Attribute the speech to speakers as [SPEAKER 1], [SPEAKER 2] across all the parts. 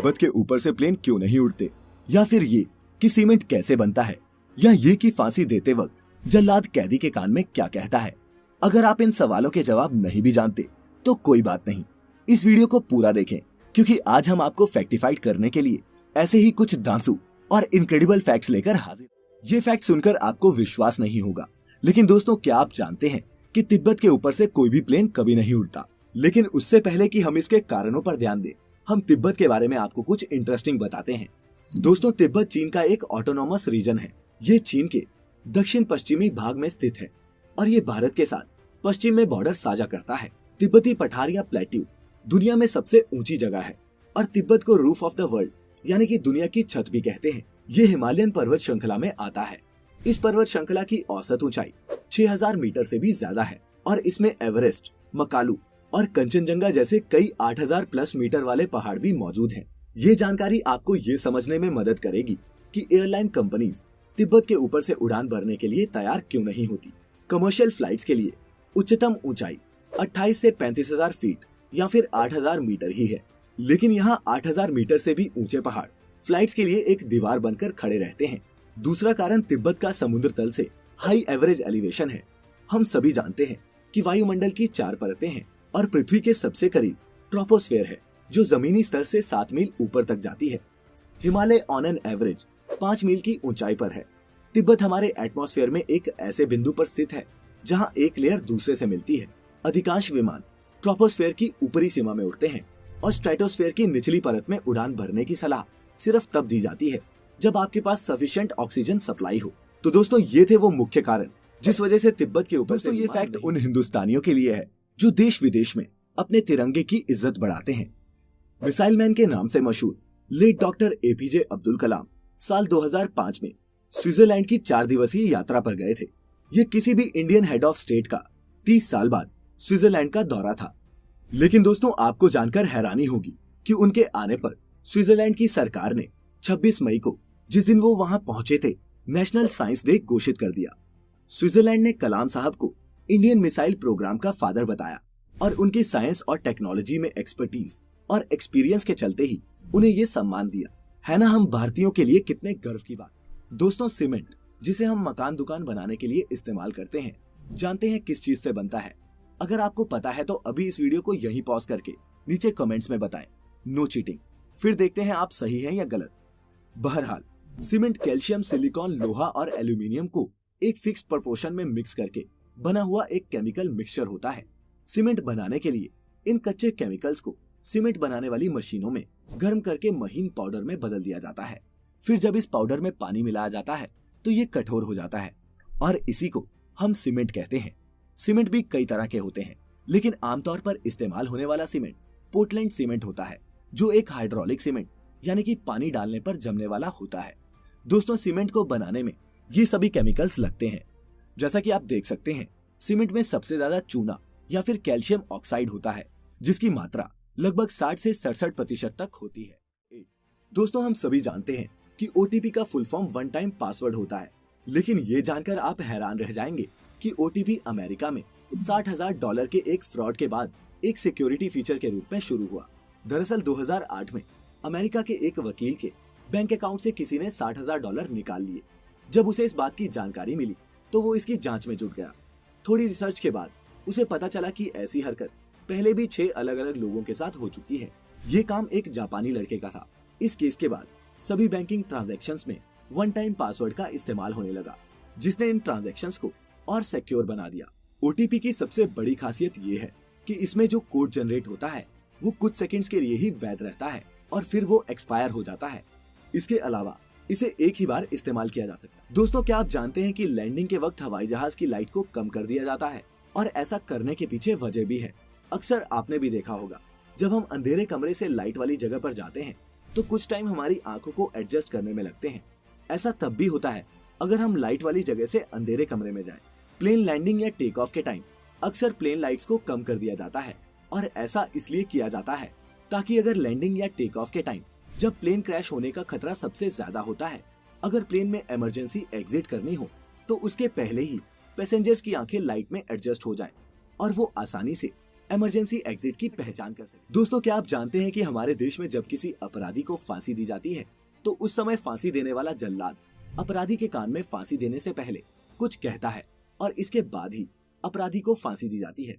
[SPEAKER 1] तिब्बत के ऊपर से प्लेन क्यों नहीं उड़ते, या फिर ये कि सीमेंट कैसे बनता है, या ये कि फांसी देते वक्त जल्लाद कैदी के कान में क्या कहता है। अगर आप इन सवालों के जवाब नहीं भी जानते तो कोई बात नहीं, इस वीडियो को पूरा देखें, क्योंकि आज हम आपको फैक्टिफाइड करने के लिए ऐसे ही कुछ दांसू और इनक्रेडिबल फैक्ट्स लेकर हाजिर। ये फैक्ट सुनकर आपको विश्वास नहीं होगा, लेकिन दोस्तों क्या आप जानते हैं कि तिब्बत के ऊपर से कोई भी प्लेन कभी नहीं उड़ता। लेकिन उससे पहले कि हम इसके कारणों पर ध्यान दें, हम तिब्बत के बारे में आपको कुछ इंटरेस्टिंग बताते हैं। दोस्तों, तिब्बत चीन का एक ऑटोनोमस रीजन है। ये चीन के दक्षिण पश्चिमी भाग में स्थित है और ये भारत के साथ पश्चिम में बॉर्डर साझा करता है। तिब्बती पठार या प्लेट्यू दुनिया में सबसे ऊंची जगह है और तिब्बत को रूफ ऑफ द वर्ल्ड यानी कि दुनिया की छत भी कहते हैं। ये हिमालयन पर्वत श्रृंखला में आता है। इस पर्वत श्रृंखला की औसत ऊंचाई 6000 मीटर से भी ज्यादा है और इसमें एवरेस्ट, मकालू और कंचनजंगा जैसे कई 8000 प्लस मीटर वाले पहाड़ भी मौजूद हैं। ये जानकारी आपको ये समझने में मदद करेगी कि एयरलाइन कंपनीज तिब्बत के ऊपर से उड़ान भरने के लिए तैयार क्यों नहीं होती। कमर्शियल फ्लाइट्स के लिए उच्चतम ऊंचाई 28 से 35,000 फीट या फिर 8000 मीटर ही है, लेकिन यहाँ 8000 मीटर से भी ऊंचे पहाड़ फ्लाइट्स के लिए एक दीवार बनकर खड़े रहते हैं। दूसरा कारण तिब्बत का समुद्र तल से हाई एवरेज एलिवेशन है। हम सभी जानते हैं कि वायुमंडल की 4 परतें हैं और पृथ्वी के सबसे करीब ट्रोपोस्फेयर है, जो जमीनी स्तर से 7 मील ऊपर तक जाती है। हिमालय ऑन एन एवरेज 5 मील की ऊंचाई पर है। तिब्बत हमारे एटमॉस्फेयर में एक ऐसे बिंदु पर स्थित है जहां एक लेयर दूसरे से मिलती है। अधिकांश विमान ट्रोपोस्फेयर की ऊपरी सीमा में उड़ते हैं और स्ट्रेटोस्फेयर की निचली परत में उड़ान भरने की सलाह सिर्फ तब दी जाती है जब आपके पास सफिशिएंट ऑक्सीजन सप्लाई हो। तो दोस्तों, ये थे वो मुख्य कारण जिस वजह से तिब्बत के ऊपर से ये फैक्ट उन हिंदुस्तानियों के लिए है जो देश विदेश में अपने तिरंगे की इज्जत बढ़ाते हैं। मिसाइल मैन के नाम से मशहूर late doctor APJ Abdul Kalam साल 2005 में स्विट्जरलैंड की 4 दिवसीय यात्रा पर गए थे। ये किसी भी इंडियन हेड ऑफ स्टेट का 30 साल बाद स्विट्जरलैंड का दौरा था। लेकिन दोस्तों, आपको जानकर हैरानी होगी कि उनके आने पर स्विट्जरलैंड की सरकार ने 26 मई को, जिस दिन वो वहां पहुंचे थे, नेशनल साइंस डे घोषित कर दिया। स्विट्जरलैंड ने कलाम साहब को इंडियन मिसाइल प्रोग्राम का फादर बताया और उनकी साइंस और टेक्नोलॉजी में एक्सपर्टीज और एक्सपीरियंस के चलते ही उन्हें ये सम्मान दिया। है ना हम भारतीयों के लिए कितने गर्व की बात। दोस्तों, सीमेंट जिसे हम मकान दुकान बनाने के लिए इस्तेमाल करते हैं, जानते हैं किस चीज से बनता है? अगर आपको पता है तो अभी इस वीडियो को यहीं पॉज करके नीचे कमेंट्स में बताएं। No cheating. फिर देखते हैं आप सही हैं या गलत। बहरहाल, सीमेंट कैल्शियम, सिलिकॉन, लोहा और एल्यूमिनियम को एक फिक्स प्रोपोर्शन में मिक्स करके बना हुआ एक केमिकल मिक्सचर होता है। सीमेंट बनाने के लिए इन कच्चे केमिकल्स को सीमेंट बनाने वाली मशीनों में गर्म करके महीन पाउडर में बदल दिया जाता है। फिर जब इस पाउडर में पानी मिलाया जाता है तो ये कठोर हो जाता है और इसी को हम सीमेंट कहते हैं। सीमेंट भी कई तरह के होते हैं, लेकिन आमतौर पर इस्तेमाल होने वाला सीमेंट पोर्टलैंड सीमेंट होता है, जो एक हाइड्रोलिक सीमेंट यानी कि पानी डालने पर जमने वाला होता है। दोस्तों, सीमेंट को बनाने में ये सभी केमिकल्स लगते हैं। जैसा कि आप देख सकते हैं, सीमेंट में सबसे ज्यादा चूना या फिर कैल्शियम ऑक्साइड होता है, जिसकी मात्रा लगभग 60 से 67% तक होती है। दोस्तों, हम सभी जानते हैं कि ओटीपी का full form one time password होता है, लेकिन ये जानकर आप हैरान रह जाएंगे कि ओटीपी अमेरिका में $60,000 के एक फ्रॉड के बाद एक सिक्योरिटी फीचर के रूप में शुरू हुआ। दरअसल 2008 में अमेरिका के एक वकील के बैंक अकाउंट से किसी ने $60,000 निकाल लिए। जब उसे इस बात की जानकारी मिली तो वो इसकी जांच में जुट गया। थोड़ी रिसर्च के बाद उसे पता चला कि ऐसी हरकत पहले भी 6 अलग अलग लोगों के साथ हो चुकी है। ये काम एक जापानी लड़के का था। इस केस के बाद सभी बैंकिंग ट्रांजैक्शंस में वन टाइम पासवर्ड का इस्तेमाल होने लगा, जिसने इन ट्रांजैक्शंस को और सिक्योर बना दिया। ओटीपी की सबसे बड़ी खासियत ये है कि इसमें जो कोड जनरेट होता है वो कुछ सेकंड्स के लिए ही वैध रहता है और फिर वो एक्सपायर हो जाता है। इसके अलावा इसे एक ही बार इस्तेमाल किया जा सकता है। दोस्तों, क्या आप जानते हैं कि लैंडिंग के वक्त हवाई जहाज की लाइट को कम कर दिया जाता है? और ऐसा करने के पीछे वजह भी है। अक्सर आपने भी देखा होगा, जब हम अंधेरे कमरे से लाइट वाली जगह पर जाते हैं तो कुछ टाइम हमारी आंखों को एडजस्ट करने में लगते हैं। ऐसा तब भी होता है अगर हम लाइट वाली जगह से अंधेरे कमरे में जाएं। प्लेन लैंडिंग या टेक ऑफ के टाइम अक्सर प्लेन लाइट्स को कम कर दिया जाता है और ऐसा इसलिए किया जाता है ताकि अगर लैंडिंग या टेक ऑफ के टाइम जब प्लेन क्रैश होने का खतरा सबसे ज्यादा होता है, अगर प्लेन में इमरजेंसी एग्जिट करनी हो तो उसके पहले ही पैसेंजर्स की आंखें लाइट में एडजस्ट हो जाएं और वो आसानी से इमरजेंसी एग्जिट की पहचान कर सके। दोस्तों, क्या आप जानते हैं कि हमारे देश में जब किसी अपराधी को फांसी दी जाती है तो उस समय फांसी देने वाला जल्लाद अपराधी के कान में फांसी देने से पहले कुछ कहता है और इसके बाद ही अपराधी को फांसी दी जाती है।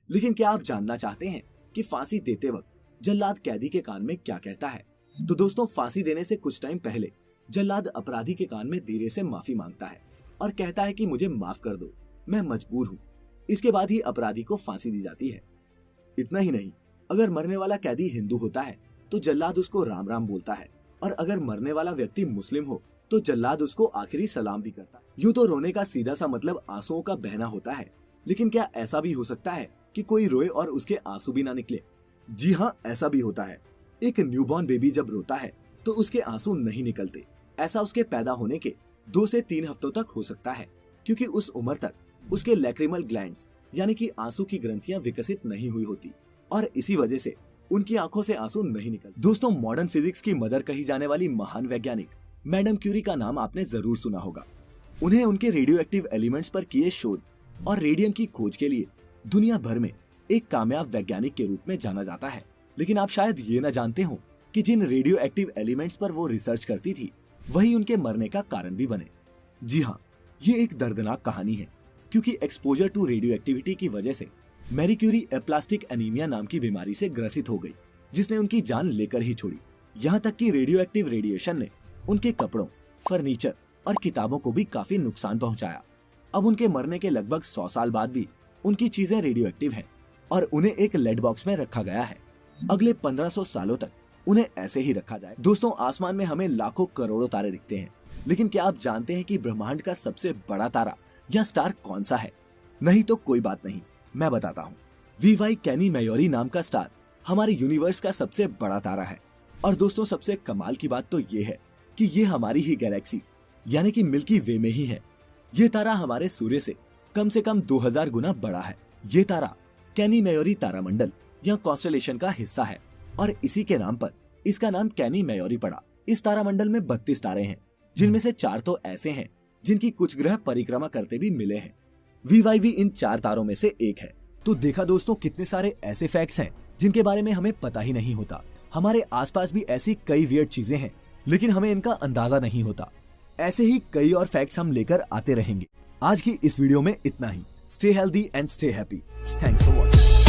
[SPEAKER 1] लेकिन क्या आप जानना चाहते हैं कि फांसी देते वक्त जल्लाद कैदी के कान में क्या कहता है? तो दोस्तों, फांसी देने से कुछ टाइम पहले जल्लाद अपराधी के कान में धीरे से माफी मांगता है और कहता है कि मुझे माफ कर दो, मैं मजबूर हूँ। इसके बाद ही अपराधी को फांसी दी जाती है। इतना ही नहीं, अगर मरने वाला कैदी हिंदू होता है तो जल्लाद उसको राम राम बोलता है, और अगर मरने वाला व्यक्ति मुस्लिम हो तो जल्लाद उसको आखिरी सलाम भी करता है। यूं तो रोने का सीधा सा मतलब आंसुओं का बहना होता है, लेकिन क्या ऐसा भी हो सकता है कि कोई रोए और उसके आंसू भी ना निकले? जी हाँ, ऐसा भी होता है। एक न्यूबॉर्न बेबी जब रोता है तो उसके आंसू नहीं निकलते। ऐसा उसके पैदा होने के 2 से 3 हफ्तों तक हो सकता है, क्योंकि उस उम्र तक उसके लैक्रिमल ग्लैंड्स यानी कि आंसू की ग्रंथियां विकसित नहीं हुई होती, और इसी वजह से उनकी आंखों से आंसू नहीं निकलते। दोस्तों, मॉडर्न फिजिक्स की मदर कही जाने वाली महान वैज्ञानिक मैडम क्यूरी का नाम आपने जरूर सुना होगा। उन्हें उनके रेडियो एक्टिव एलिमेंट्स पर किए शोध और रेडियम की खोज के लिए दुनिया भर में एक कामयाब वैज्ञानिक के रूप में जाना जाता है। लेकिन आप शायद ये न जानते हो कि जिन रेडियो एक्टिव एलिमेंट्स पर वो रिसर्च करती थी वही उनके मरने का कारण भी बने। जी हाँ, ये एक दर्दनाक कहानी है, क्योंकि एक्सपोजर टू रेडियो एक्टिविटी की वजह से मैरी क्यूरी एप्लास्टिक एनीमिया नाम की बीमारी से ग्रसित हो गई, जिसने उनकी जान लेकर ही छोड़ी। यहाँ तक कि रेडियो एक्टिव रेडिएशन ने उनके कपड़ों, फर्नीचर और किताबों को भी काफी नुकसान पहुंचाया। अब उनके मरने के लगभग 100 साल बाद भी उनकी चीजें रेडियो एक्टिव हैं और उन्हें एक लेड बॉक्स में रखा गया है। अगले 1500 सालों तक उन्हें ऐसे ही रखा जाए। दोस्तों, आसमान में हमें लाखों करोड़ों तारे दिखते हैं, लेकिन क्या आप जानते हैं कि ब्रह्मांड का सबसे बड़ा तारा या स्टार कौन सा है? नहीं तो कोई बात नहीं, मैं बताता हूँ। VY कैनी मेजोरी नाम का स्टार हमारे यूनिवर्स का सबसे बड़ा तारा है। और दोस्तों, सबसे कमाल की बात तो ये है कि ये हमारी ही गैलेक्सी यानी कि मिल्की वे में ही है। ये तारा हमारे सूर्य से कम 2000 गुना बड़ा है। ये तारा कैनी मेजोरी तारामंडल या कॉन्स्टेलेशन का हिस्सा है और इसी के नाम पर इसका नाम कैनी मेजोरी पड़ा। इस तारामंडल में 32 तारे हैं, जिनमें से 4 तो ऐसे हैं जिनकी कुछ ग्रह परिक्रमा करते भी मिले हैं। VY भी इन 4 तारों में से एक है। तो देखा दोस्तों, कितने सारे ऐसे फैक्ट्स हैं जिनके बारे में हमें पता ही नहीं होता। हमारे आसपास भी ऐसी कई वियर्ड चीजें हैं, लेकिन हमें इनका अंदाजा नहीं होता। ऐसे ही कई और फैक्ट्स हम लेकर आते रहेंगे। आज की इस वीडियो में इतना ही। Stay healthy and stay happy. Thanks for watching.